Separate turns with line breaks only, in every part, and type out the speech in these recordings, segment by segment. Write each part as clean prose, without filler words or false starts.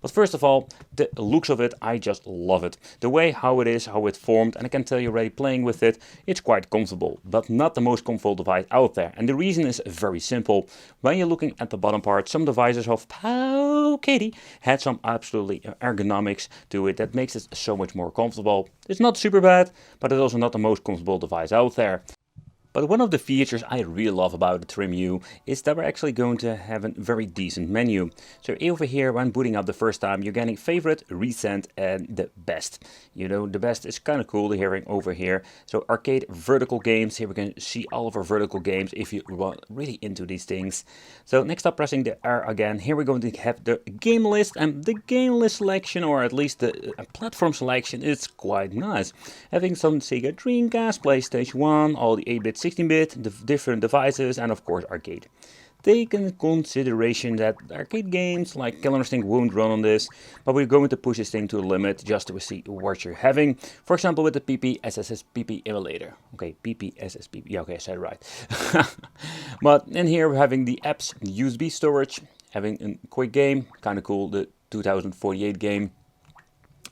But first of all, the looks of it, I just love it. The way how it is, how it formed, and I can tell you already playing with it, it's quite comfortable, but not the most comfortable device out there. And the reason is very simple. When you're looking at the bottom part, some devices of Powkiddy had some absolutely ergonomics to it that makes it so much more comfortable. It's not super bad, but it's also not the most comfortable device out there. But one of the features I really love about the Trimui is that we're actually going to have a very decent menu. So over here, when booting up the first time, you're getting favorite, recent, and the best. You know, the best is kind of cool to hearing over here. So arcade vertical games, here we can see all of our vertical games if you want really into these things. So next up, pressing the R again, here we're going to have the game list, and the game list selection, or at least the platform selection, is quite nice. Having some Sega Dreamcast, PlayStation 1, all the 8-bit 16-bit, the different devices, and of course arcade. Take into consideration that arcade games like Killer Instinct won't run on this, but we're going to push this thing to the limit just to see what you're having. For example, with the PPSSPP emulator. Okay, PPSSPP, yeah, okay, I said it right. But in here we're having the apps, USB storage, having a quick game, kind of cool, the 2048 game.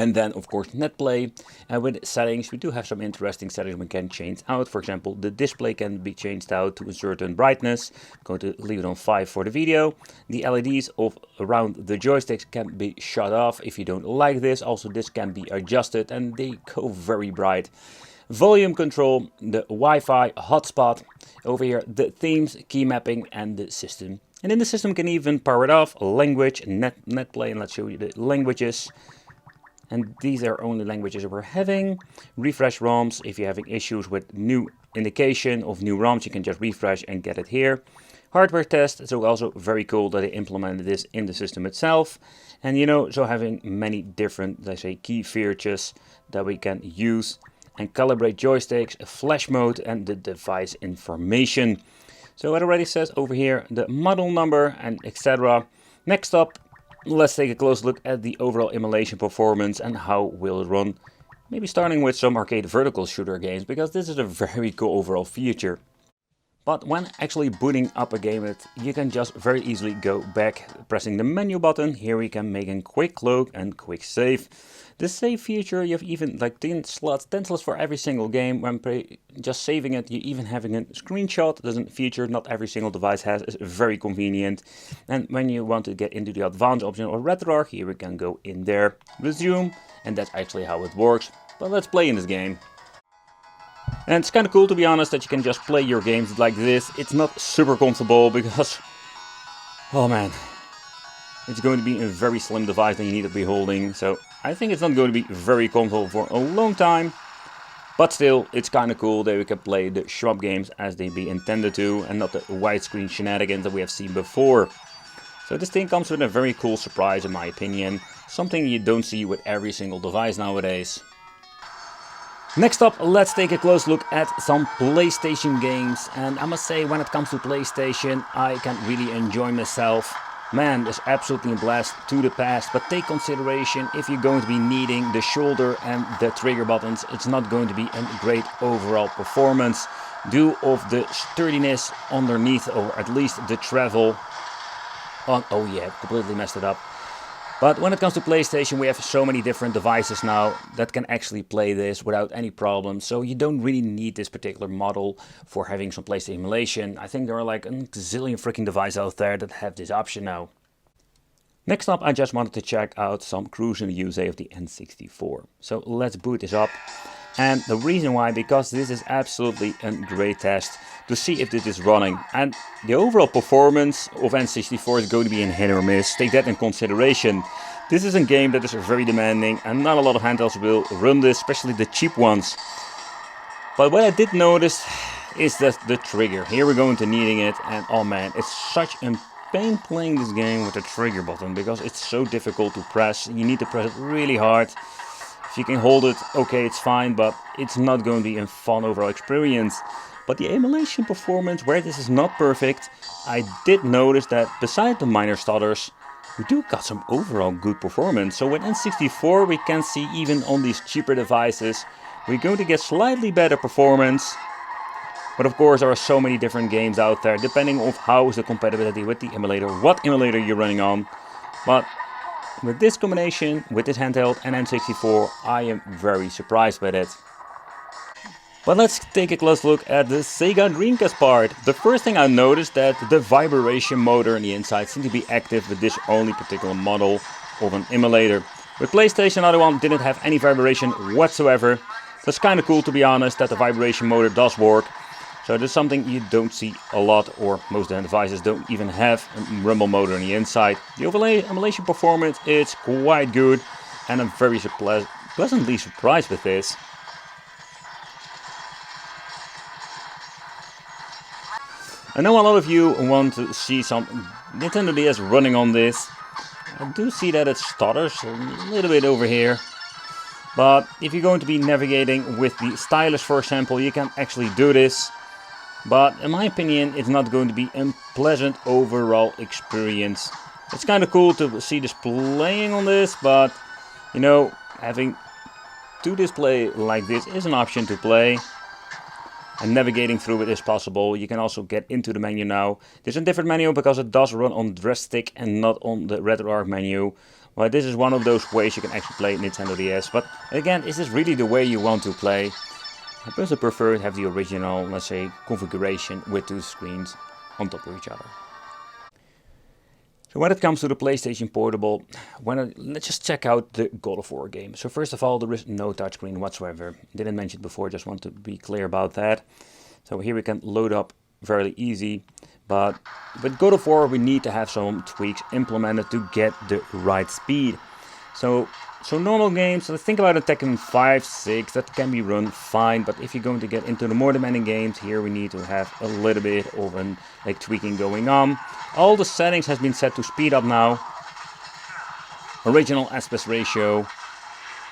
And then, of course, NetPlay. And with settings, we do have some interesting settings we can change out. For example, the display can be changed out to a certain brightness. I'm going to leave it on 5 for the video. The LEDs of around the joysticks can be shut off if you don't like this. Also, this can be adjusted and they go very bright. Volume control, the Wi-Fi hotspot. Over here, the themes, key mapping, and the system. And in the system, can even power it off. Language, NetPlay, and let's show you the languages. And these are only languages we're having. Refresh ROMs, if you're having issues with new indication of new ROMs, you can just refresh and get it here. Hardware test, so also very cool that they implemented this in the system itself. And you know, so having many different, let's say, key features that we can use and calibrate joysticks, flash mode, and the device information. So it already says over here the model number and etc. Next up, let's take a close look at the overall emulation performance and how will it run. Maybe starting with some arcade vertical shooter games, because this is a very cool overall feature. But when actually booting up a game, you can just very easily go back, pressing the menu button. Here we can make a quick load and quick save. The save feature, you have even like 10 slots for every single game. When just saving it, you even having a screenshot. Doesn't feature, not every single device has. It's very convenient. And when you want to get into the advanced option or RetroArch, here we can go in there, resume, and that's actually how it works. But let's play in this game. And it's kind of cool, to be honest, that you can just play your games like this. It's not super comfortable because, oh man, it's going to be a very slim device that you need to be holding. So I think it's not going to be very comfortable for a long time. But still, it's kind of cool that we can play the shmup games as they be intended to, and not the widescreen shenanigans that we have seen before. So this thing comes with a very cool surprise, in my opinion. Something you don't see with every single device nowadays. Next up, let's take a close look at some PlayStation games. And I must say, when it comes to PlayStation, I can really enjoy myself. Man, there's absolutely a blast to the past, but take consideration if you're going to be needing the shoulder and the trigger buttons, it's not going to be a great overall performance due of the sturdiness underneath, or at least the travel. Oh yeah, completely messed it up. But when it comes to PlayStation, we have so many different devices now that can actually play this without any problem. So you don't really need this particular model for having some PlayStation emulation. I think there are like a zillion freaking devices out there that have this option now. Next up, I just wanted to check out some cruising USA of the N64. So let's boot this up. And the reason why, because this is absolutely a great test to see if this is running. And the overall performance of N64 is going to be a hit or miss. Take that in consideration. This is a game that is very demanding and not a lot of handhelds will run this, especially the cheap ones. But what I did notice is that the trigger. Here we're going to needing it, and oh man, it's such a pain playing this game with the trigger button because it's so difficult to press. You need to press it really hard. If you can hold it, okay, it's fine, but it's not going to be a fun overall experience. But the emulation performance, where this is not perfect, I did notice that beside the minor stutters, we do got some overall good performance. So with N64, we can see even on these cheaper devices, we're going to get slightly better performance. But of course, there are so many different games out there, depending on how is the compatibility with the emulator, what emulator you're running on. But With this combination, with this handheld and N64, I am very surprised with it. But let's take a close look at the Sega Dreamcast part. The first thing I noticed that the vibration motor on the inside seemed to be active with this only particular model of an emulator. With PlayStation, other one didn't have any vibration whatsoever. That's kind of cool, to be honest, that the vibration motor does work. So that's something you don't see a lot, or most of the devices don't even have a rumble motor on the inside. The emulation performance is quite good, and I'm very pleasantly surprised with this. I know a lot of you want to see some Nintendo DS running on this. I do see that it stutters a little bit over here. But if you're going to be navigating with the stylus, for example, you can actually do this. But in my opinion, it's not going to be a pleasant overall experience. It's kind of cool to see this playing on this, but you know, having to display like this is an option to play. And navigating through it is possible. You can also get into the menu now. There's a different menu because it does run on dress stick and not on the Retroid menu. Well, this is one of those ways you can actually play Nintendo DS. But again, is this really the way you want to play? I personally prefer to have the original, let's say, configuration with two screens on top of each other. So when it comes to the PlayStation Portable, let's just check out the God of War game. So first of all, there is no touchscreen whatsoever. Didn't mention it before, just want to be clear about that. So here we can load up very easy. But with God of War, we need to have some tweaks implemented to get the right speed. So normal games, let's think about a Tekken 5, 6, that can be run fine. But if you're going to get into the more demanding games, here we need to have a little bit of tweaking going on. All the settings has been set to speed up now. Original aspect ratio.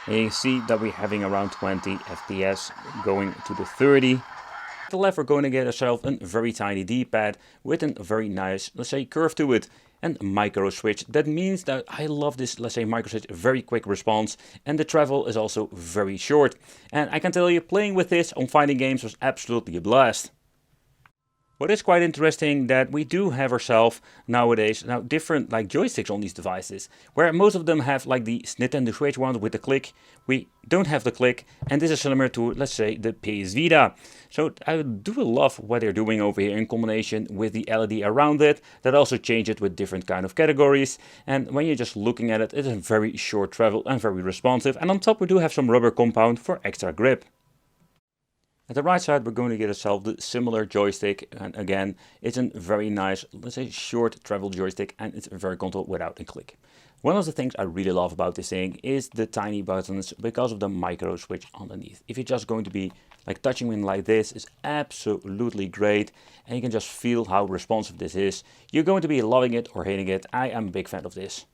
And you see that we're having around 20 FPS going to the 30. At the left, we're going to get ourselves a very tiny D-pad with a very nice, let's say, curve to it. And micro switch. That means that I love this, let's say, micro switch, very quick response, and the travel is also very short. And I can tell you, playing with this on fighting games was absolutely a blast. What is quite interesting that we do have ourselves nowadays different joysticks on these devices, where most of them have like the Nintendo Switch ones with the click. We don't have the click, and this is similar to, let's say, the PS Vita. So I do love what they're doing over here in combination with the LED around it. That also change it with different kind of categories. And when you're just looking at it, it's a very short travel and very responsive. And on top we do have some rubber compound for extra grip. At the right side, we're going to get ourselves the similar joystick, and again, it's a very nice, let's say, short travel joystick, and it's very comfortable without a click. One of the things I really love about this thing is the tiny buttons because of the micro switch underneath. If you're just going to be touching them like this, is absolutely great, and you can just feel how responsive this is. You're going to be loving it or hating it. I am a big fan of this.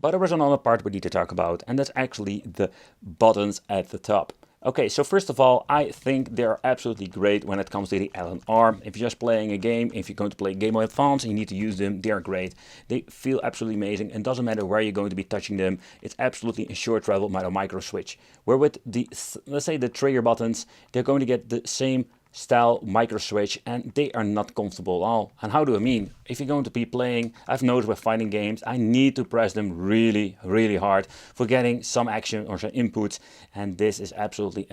But there was another part we need to talk about, and that's actually the buttons at the top. Okay, so first of all, I think they're absolutely great when it comes to the L and R. If you're just playing a game, if you're going to play Game Boy Advance and you need to use them, they're great. They feel absolutely amazing, and doesn't matter where you're going to be touching them. It's absolutely a short travel by a micro switch. Where with the, let's say, the trigger buttons, they're going to get the same style micro switch, and they are not comfortable at all. And how do I mean? If you're going to be playing, I've noticed with fighting games, I need to press them really hard for getting some action or some inputs, and this is absolutely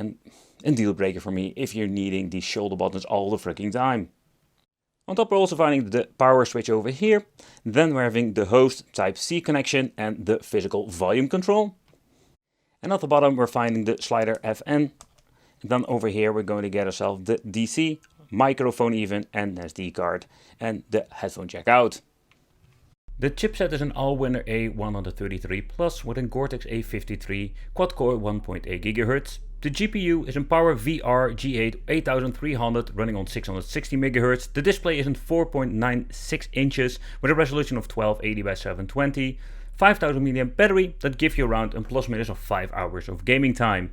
a deal breaker for me if you're needing these shoulder buttons all the freaking time. On top we're also finding the power switch over here, then we're having the host Type-C connection and the physical volume control. And at the bottom we're finding the slider FN. Then over here we're going to get ourselves the DC, microphone even, and SD card, and the headphone jack out. The chipset is an Allwinner A133 Plus with a Cortex A53 quad-core 1.8 GHz. The GPU is a Power VR G8 8300 running on 660 MHz. The display is in 4.96 inches with a resolution of 1280 by 720. 5000 mAh battery that gives you around a plus minus of 5 hours of gaming time.